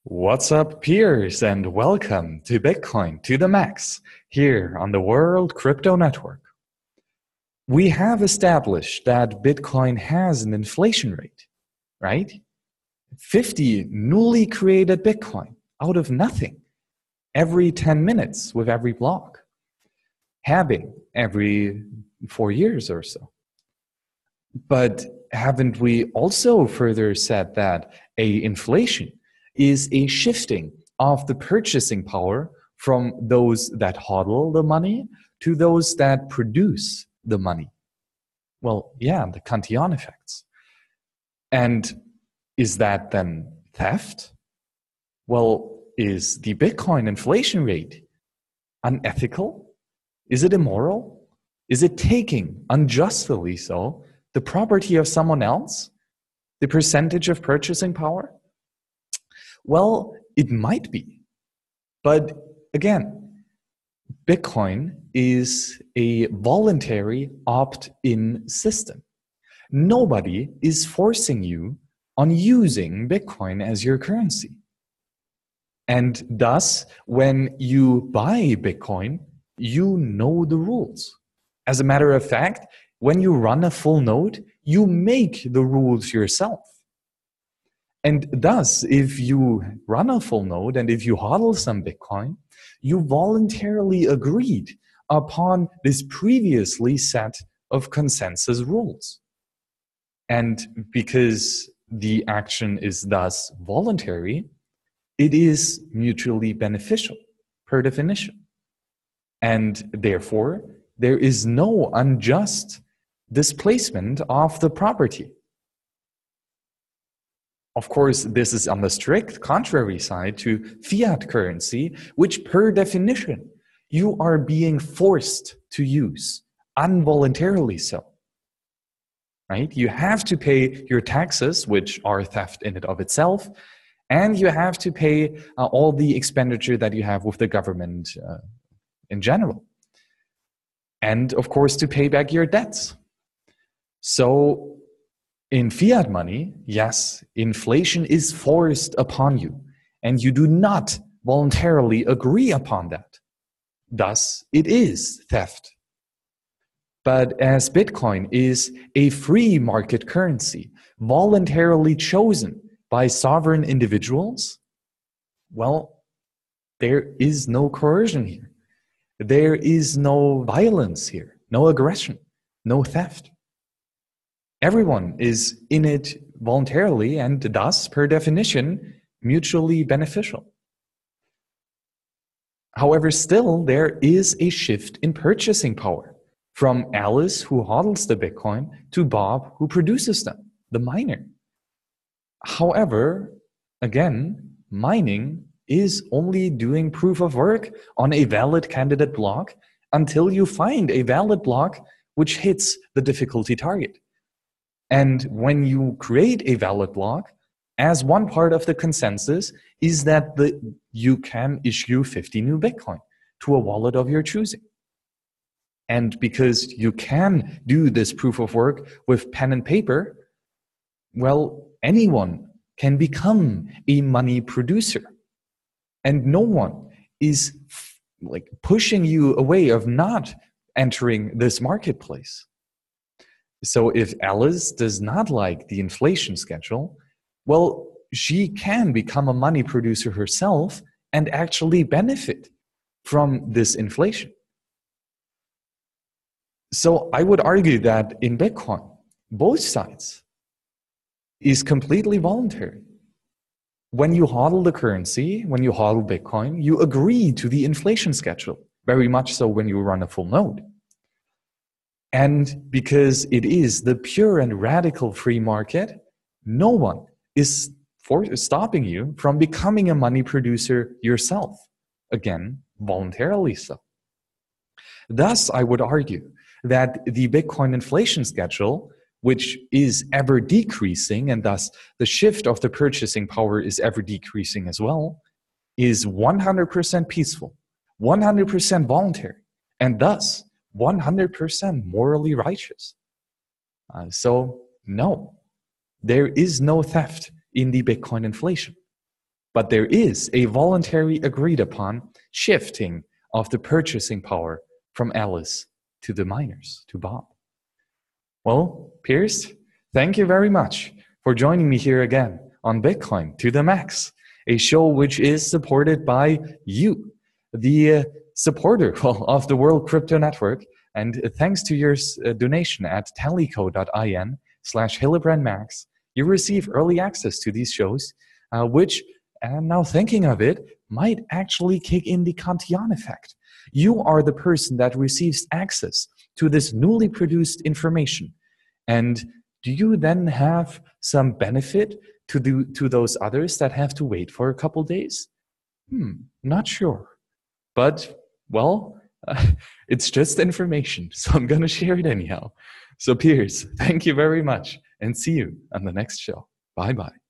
What's up, peers, and welcome to Bitcoin to the Max here on the World Crypto Network. We have established that Bitcoin has an inflation rate, right? 50 newly created Bitcoin out of nothing every 10 minutes with every block, halving every 4 years or so. But haven't we also further said that inflation is a shifting of the purchasing power from those that hodl the money to those that produce the money? Well, yeah, the Cantillon effects. And is that then theft? Well, is the Bitcoin inflation rate unethical? Is it immoral? Is it taking, unjustly so, the property of someone else? The percentage of purchasing power? Well, it might be. But again, Bitcoin is a voluntary opt-in system. Nobody is forcing you on using Bitcoin as your currency. And thus, when you buy Bitcoin, you know the rules. As a matter of fact, when you run a full node, you make the rules yourself. And thus, if you run a full node and if you hodl some Bitcoin, you voluntarily agreed upon this previously set of consensus rules. And because the action is thus voluntary, it is mutually beneficial per definition. And therefore, there is no unjust displacement of the property. Of course, this is on the strict contrary side to fiat currency, which per definition, you are being forced to use, involuntarily so. Right? You have to pay your taxes, which are theft in and of itself, and you have to pay all the expenditure that you have with the government in general. And of course, to pay back your debts. So in fiat money, yes, inflation is forced upon you, and you do not voluntarily agree upon that. Thus, it is theft. But as Bitcoin is a free market currency, voluntarily chosen by sovereign individuals, well, there is no coercion here. There is no violence here, no aggression, no theft. Everyone is in it voluntarily and thus, per definition, mutually beneficial. However, still, there is a shift in purchasing power from Alice, who hodls the Bitcoin, to Bob, who produces them, the miner. However, again, mining is only doing proof of work on a valid candidate block until you find a valid block which hits the difficulty target. And when you create a valid block, as one part of the consensus is that you can issue 50 new Bitcoin to a wallet of your choosing. And because you can do this proof of work with pen and paper, well, anyone can become a money producer. And no one is pushing you away of not entering this marketplace. So if Alice does not like the inflation schedule, well, she can become a money producer herself and actually benefit from this inflation. So I would argue that in Bitcoin, both sides is completely voluntary. When you hodl the currency, when you hodl Bitcoin, you agree to the inflation schedule, very much so when you run a full node. And because it is the pure and radical free market, no one is stopping you from becoming a money producer yourself. Again, voluntarily so. Thus, I would argue that the Bitcoin inflation schedule, which is ever decreasing, and thus the shift of the purchasing power is ever decreasing as well, is 100% peaceful, 100% voluntary, and thus 100% morally righteous. So no, there is no theft in the Bitcoin inflation. but there is a voluntary agreed upon shifting of the purchasing power from Alice to the miners, to Bob. Well, Piers, thank you very much for joining me here again on Bitcoin to the Max, a show which is supported by you, the supporter of the World Crypto Network. And thanks to your donation at tallyco.in/HillebrandMax, you receive early access to these shows, which, and now thinking of it, might actually kick in the Kantian effect. You are the person that receives access to this newly produced information. And do you then have some benefit to those others that have to wait for a couple days? Not sure. But, well, it's just information, so I'm going to share it anyhow. So, Piers, thank you very much, and see you on the next show. Bye-bye.